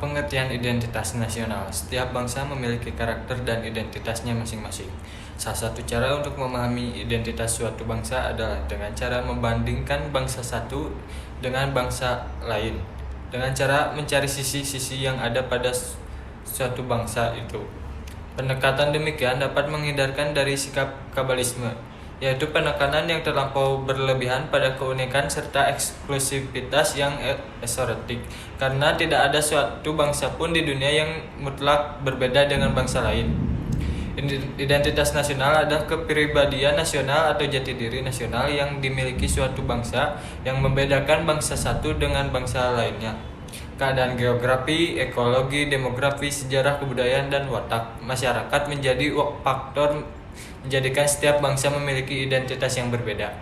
Pengertian identitas nasional. Setiap bangsa memiliki karakter dan identitasnya masing-masing. Salah satu cara untuk memahami identitas suatu bangsa adalah dengan cara membandingkan bangsa satu dengan bangsa lain, dengan cara mencari sisi-sisi yang ada pada suatu bangsa itu. Pendekatan demikian dapat menghindarkan dari sikap kabalisme, yaitu penekanan yang terlampau berlebihan pada keunikan serta eksklusivitas yang esoterik, karena tidak ada suatu bangsa pun di dunia yang mutlak berbeda dengan bangsa lain. Identitas nasional adalah kepribadian nasional atau jati diri nasional yang dimiliki suatu bangsa yang membedakan bangsa satu dengan bangsa lainnya. Keadaan geografi, ekologi, demografi, sejarah, kebudayaan, dan watak masyarakat menjadi faktor menjadikan setiap bangsa memiliki identitas yang berbeda.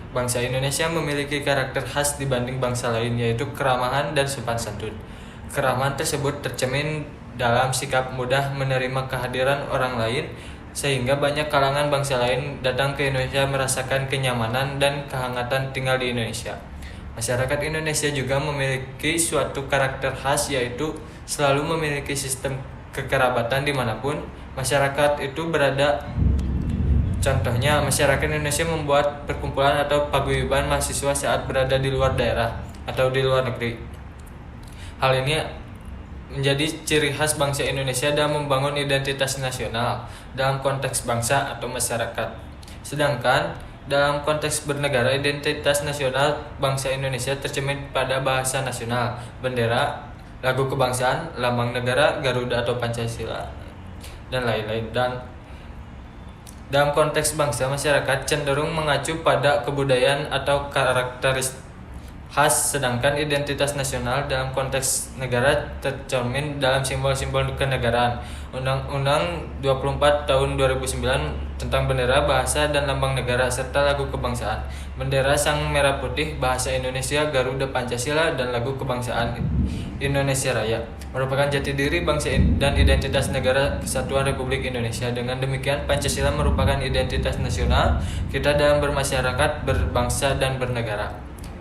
Bangsa Indonesia memiliki karakter khas dibanding bangsa lain, yaitu keramahan dan sopan santun. Keramahan tersebut tercermin dalam sikap mudah menerima kehadiran orang lain, sehingga banyak kalangan bangsa lain datang ke Indonesia merasakan kenyamanan dan kehangatan tinggal di Indonesia. Masyarakat Indonesia juga memiliki suatu karakter khas, yaitu selalu memiliki sistem kekerabatan dimanapun masyarakat itu berada. Contohnya, masyarakat Indonesia membuat perkumpulan atau paguyuban mahasiswa saat berada di luar daerah atau di luar negeri. Hal ini menjadi ciri khas bangsa Indonesia dalam membangun identitas nasional dalam konteks bangsa atau masyarakat. Sedangkan dalam konteks bernegara, identitas nasional bangsa Indonesia tercermin pada bahasa nasional, bendera, lagu kebangsaan, lambang negara, Garuda atau Pancasila, dan lain-lain. Dan dalam konteks bangsa, masyarakat cenderung mengacu pada kebudayaan atau karakteristik khas, sedangkan identitas nasional dalam konteks negara tercermin dalam simbol-simbol kenegaraan. Undang-Undang 24 tahun 2009 tentang bendera, bahasa, dan lambang negara, serta lagu kebangsaan. Bendera sang merah putih, bahasa Indonesia, Garuda Pancasila, dan lagu kebangsaan Indonesia Raya merupakan jati diri bangsa dan identitas negara Kesatuan Republik Indonesia. Dengan demikian, Pancasila merupakan identitas nasional kita dalam bermasyarakat, berbangsa, dan bernegara.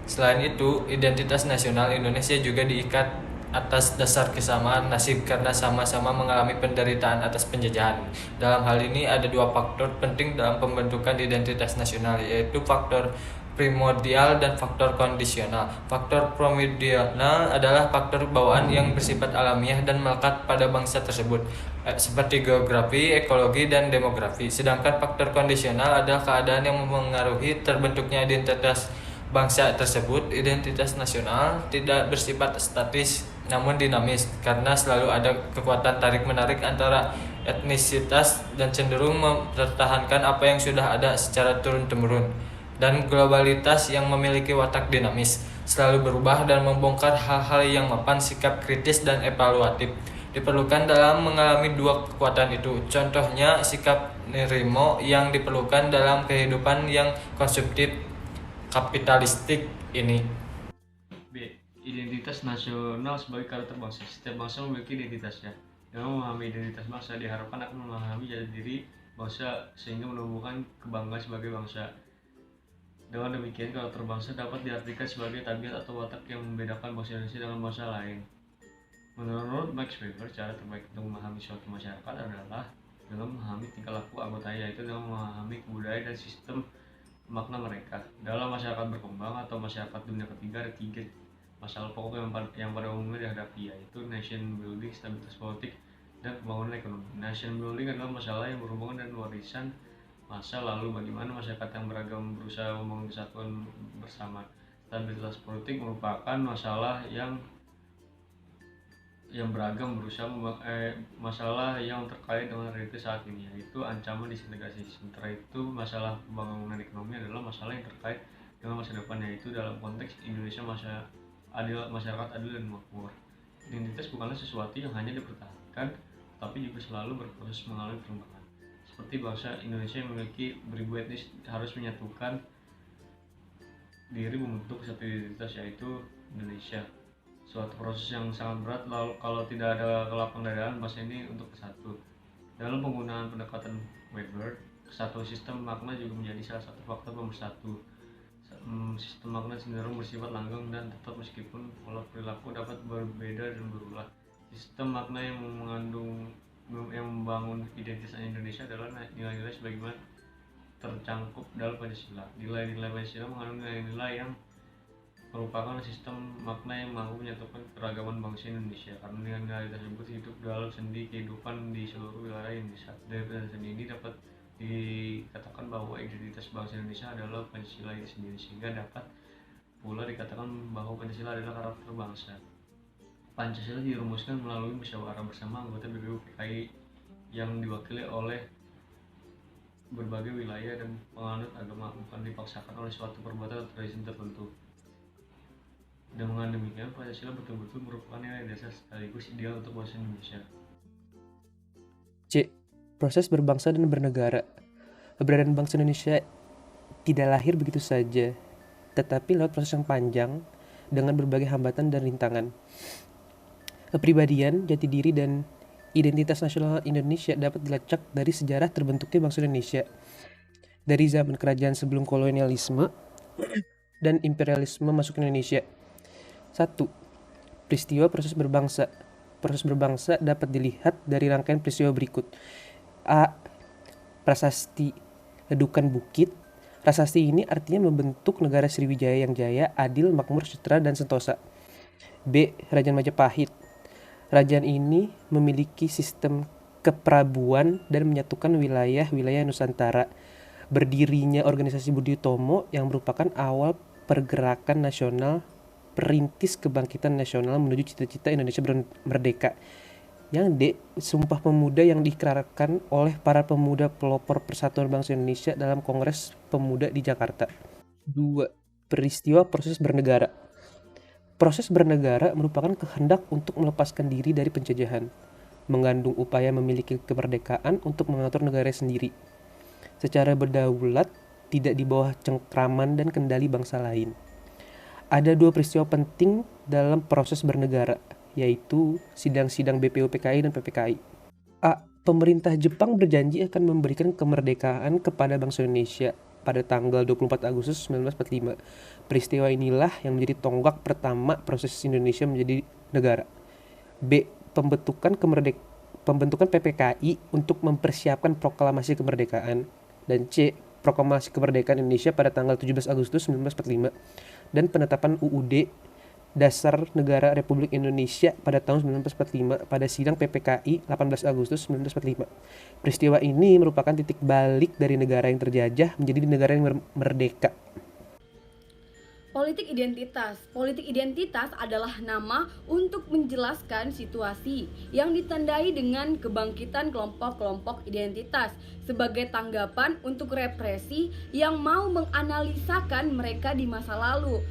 Selain itu, identitas nasional Indonesia juga diikat atas dasar kesamaan nasib karena sama-sama mengalami penderitaan atas penjajahan. Dalam hal ini ada dua faktor penting dalam pembentukan identitas nasional, yaitu faktor primordial dan faktor kondisional. Faktor primordial adalah faktor bawaan yang bersifat alamiah dan melekat pada bangsa tersebut, seperti geografi, ekologi, dan demografi. Sedangkan faktor kondisional adalah keadaan yang mempengaruhi terbentuknya identitas bangsa tersebut. Identitas nasional tidak bersifat statis namun dinamis, karena selalu ada kekuatan tarik-menarik antara etnisitas dan cenderung mempertahankan apa yang sudah ada secara turun-temurun, dan globalitas yang memiliki watak dinamis, selalu berubah dan membongkar hal-hal yang mapan. Sikap kritis dan evaluatif diperlukan dalam mengalami dua kekuatan itu. Contohnya, sikap nerimo yang diperlukan dalam kehidupan yang konsumtif kapitalistik ini. B. Identitas nasional sebagai karakter bangsa. Setiap bangsa memiliki identitasnya. Dengan memahami identitas bangsa, diharapkan akan memahami jati diri bangsa sehingga menumbuhkan kebanggaan sebagai bangsa. Dengan demikian, karakter bangsa dapat diartikan sebagai tabiat atau watak yang membedakan bangsa Indonesia dengan bangsa lain. Menurut Max Weber, cara terbaik untuk memahami suatu masyarakat adalah dengan memahami tingkah laku anggotanya, yaitu dengan memahami kebudayaan dan sistem makna mereka. Dalam masyarakat berkembang atau masyarakat dunia ketiga, ada tiga masalah pokok yang pada umumnya dihadapi, yaitu nation building, stabilitas politik, dan pembangunan ekonomi. Nation building adalah masalah yang berhubungan dengan warisan masa lalu, bagaimana masyarakat yang beragam berusaha membangun kesatuan bersama. Stabilitas politik merupakan masalah yang beragam berusaha masalah yang terkait dengan realitas saat ini, yaitu ancaman disintegrasi. Sementara itu, masalah pembangunan ekonomi adalah masalah yang terkait dengan masa depan, yaitu dalam konteks Indonesia masyarakat adil dan makmur. Identitas bukanlah sesuatu yang hanya dipertahankan, tapi juga selalu berproses mengalami perubahan. Seperti bangsa Indonesia yang memiliki beribu etnis harus menyatukan diri membentuk satu identitas, yaitu Indonesia. Suatu proses yang sangat berat kalau tidak ada kelapang dadaan bangsa ini untuk bersatu. Dalam penggunaan pendekatan Weber, kesatuan sistem makna juga menjadi salah satu faktor pemersatu. Sistem makna cenderung bersifat langgeng dan tetap meskipun pola perilaku dapat berbeda dan berulah. Sistem makna yang membangun identitas Indonesia adalah nilai-nilai sebagaimana tercangkup dalam Pancasila. Nilai-nilai Pancasila mengandung nilai-nilai yang merupakan sistem makna yang mampu menyatukan keragaman bangsa Indonesia, karena nilai-nilai tersebut hidup dalam sendi kehidupan di seluruh wilayah Indonesia. Dari penjelasan ini dapat dikatakan bahwa identitas bangsa Indonesia adalah Pancasila itu sendiri, sehingga dapat pula dikatakan bahwa Pancasila adalah karakter bangsa. Pancasila dirumuskan melalui musyawarah bersama anggota BPUPKI yang diwakili oleh berbagai wilayah dan penganut agama, bukan dipaksakan oleh suatu perbuatan atau tradisi tertentu. Dengan demikian, Pancasila betul-betul merupakan nilai dasar sekaligus ideal untuk bangsa Indonesia. C. Proses berbangsa dan bernegara. Keberadaan bangsa Indonesia tidak lahir begitu saja, tetapi lewat proses yang panjang dengan berbagai hambatan dan rintangan. Kepribadian, jati diri, dan identitas nasional Indonesia dapat dilacak dari sejarah terbentuknya bangsa Indonesia. Dari zaman kerajaan sebelum kolonialisme dan imperialisme masuk ke Indonesia. 1. Peristiwa proses berbangsa. Proses berbangsa dapat dilihat dari rangkaian peristiwa berikut. A. Prasasti Ledukan Bukit. Prasasti ini artinya membentuk negara Sriwijaya yang jaya, adil, makmur, sejahtera, dan sentosa. B. Kerajaan Majapahit. Kerajaan ini memiliki sistem keprabuan dan menyatukan wilayah-wilayah Nusantara. Berdirinya organisasi Budi Utomo yang merupakan awal pergerakan nasional perintis kebangkitan nasional menuju cita-cita Indonesia merdeka. Yang D. Sumpah Pemuda yang diikrarkan oleh para pemuda pelopor Persatuan Bangsa Indonesia dalam Kongres Pemuda di Jakarta. 2. Peristiwa proses bernegara. Proses bernegara merupakan kehendak untuk melepaskan diri dari penjajahan, mengandung upaya memiliki kemerdekaan untuk mengatur negara sendiri, secara berdaulat, tidak di bawah cengkraman dan kendali bangsa lain. Ada 2 peristiwa penting dalam proses bernegara, yaitu sidang-sidang BPUPKI dan PPKI. A. Pemerintah Jepang berjanji akan memberikan kemerdekaan kepada bangsa Indonesia pada tanggal 24 Agustus 1945. Peristiwa inilah yang menjadi tonggak pertama proses Indonesia menjadi negara. B. Pembentukan PPKI untuk mempersiapkan proklamasi kemerdekaan. Dan C. Proklamasi kemerdekaan Indonesia pada tanggal 17 Agustus 1945 dan penetapan UUD Dasar Negara Republik Indonesia pada tahun 1945 pada sidang PPKI 18 Agustus 1945. Peristiwa ini merupakan titik balik dari negara yang terjajah menjadi negara yang merdeka. Politik identitas. Politik identitas adalah nama untuk menjelaskan situasi yang ditandai dengan kebangkitan kelompok-kelompok identitas sebagai tanggapan untuk represi yang mau menganalisakan mereka di masa lalu.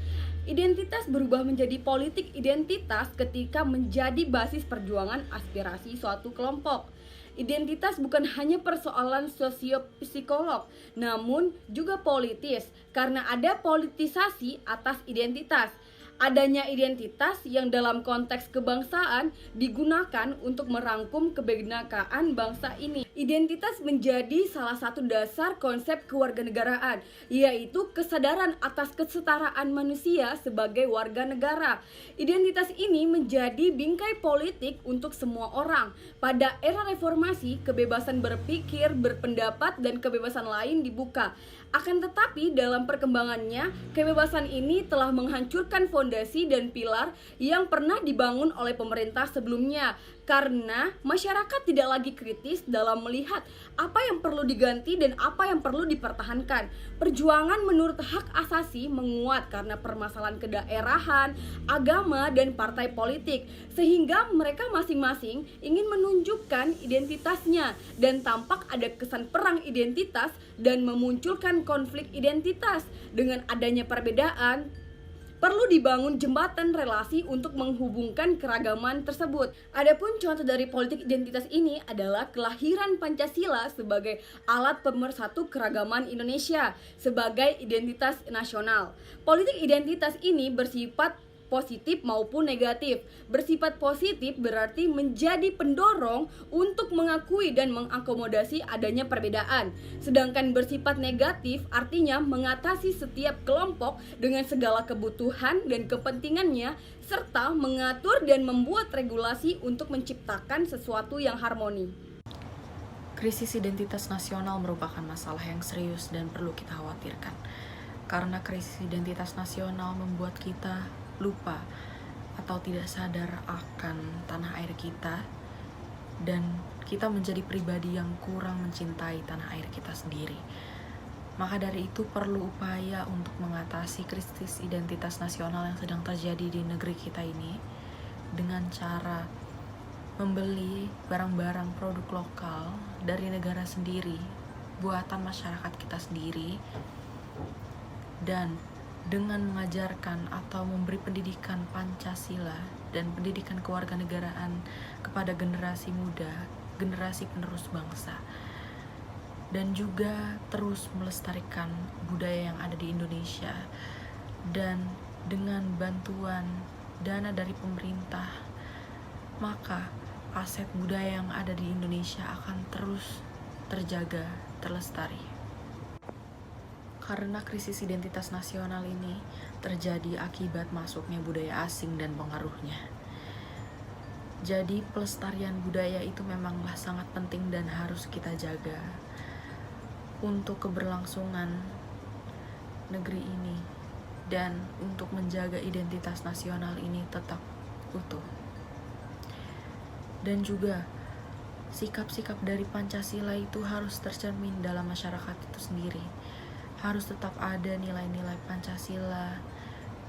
Identitas berubah menjadi politik identitas ketika menjadi basis perjuangan aspirasi suatu kelompok. Identitas bukan hanya persoalan sosiopsikolog, namun juga politis, karena ada politisasi atas identitas. Adanya identitas yang dalam konteks kebangsaan digunakan untuk merangkum kebinekaan bangsa ini. Identitas menjadi salah satu dasar konsep kewarganegaraan, yaitu kesadaran atas kesetaraan manusia sebagai warga negara. Identitas ini menjadi bingkai politik untuk semua orang. Pada era reformasi, kebebasan berpikir, berpendapat, dan kebebasan lain dibuka. Akan tetapi dalam perkembangannya, kebebasan ini telah menghancurkan fondasi dan pilar yang pernah dibangun oleh pemerintah sebelumnya, karena masyarakat tidak lagi kritis dalam melihat apa yang perlu diganti dan apa yang perlu dipertahankan. Perjuangan menurut hak asasi menguat karena permasalahan kedaerahan, agama, dan partai politik, sehingga mereka masing-masing ingin menunjukkan identitasnya dan tampak ada kesan perang identitas dan memunculkan konflik identitas. Dengan adanya perbedaan, perlu dibangun jembatan relasi untuk menghubungkan keragaman tersebut. Adapun contoh dari politik identitas ini adalah kelahiran Pancasila sebagai alat pemersatu keragaman Indonesia sebagai identitas nasional. Politik identitas ini bersifat positif maupun negatif. Bersifat positif berarti menjadi pendorong untuk mengakui dan mengakomodasi adanya perbedaan. Sedangkan bersifat negatif artinya mengatasi setiap kelompok dengan segala kebutuhan dan kepentingannya, serta mengatur dan membuat regulasi untuk menciptakan sesuatu yang harmoni. Krisis identitas nasional merupakan masalah yang serius dan perlu kita khawatirkan. Karena krisis identitas nasional membuat kita lupa atau tidak sadar akan tanah air kita, dan kita menjadi pribadi yang kurang mencintai tanah air kita sendiri. Maka dari itu perlu upaya untuk mengatasi krisis identitas nasional yang sedang terjadi di negeri kita ini dengan cara membeli barang-barang produk lokal dari negara sendiri, buatan masyarakat kita sendiri, dan dengan mengajarkan atau memberi pendidikan Pancasila dan pendidikan kewarganegaraan kepada generasi muda, generasi penerus bangsa, dan juga terus melestarikan budaya yang ada di Indonesia. Dan dengan bantuan dana dari pemerintah, maka aset budaya yang ada di Indonesia akan terus terjaga, terlestari. Karena krisis identitas nasional ini terjadi akibat masuknya budaya asing dan pengaruhnya. Jadi pelestarian budaya itu memanglah sangat penting dan harus kita jaga untuk keberlangsungan negeri ini dan untuk menjaga identitas nasional ini tetap utuh. Dan juga sikap-sikap dari Pancasila itu harus tercermin dalam masyarakat itu sendiri. Harus tetap ada nilai-nilai Pancasila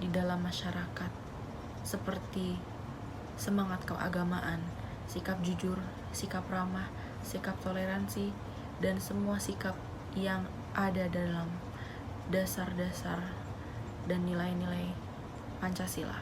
di dalam masyarakat, seperti semangat keagamaan, sikap jujur, sikap ramah, sikap toleransi, dan semua sikap yang ada dalam dasar-dasar dan nilai-nilai Pancasila.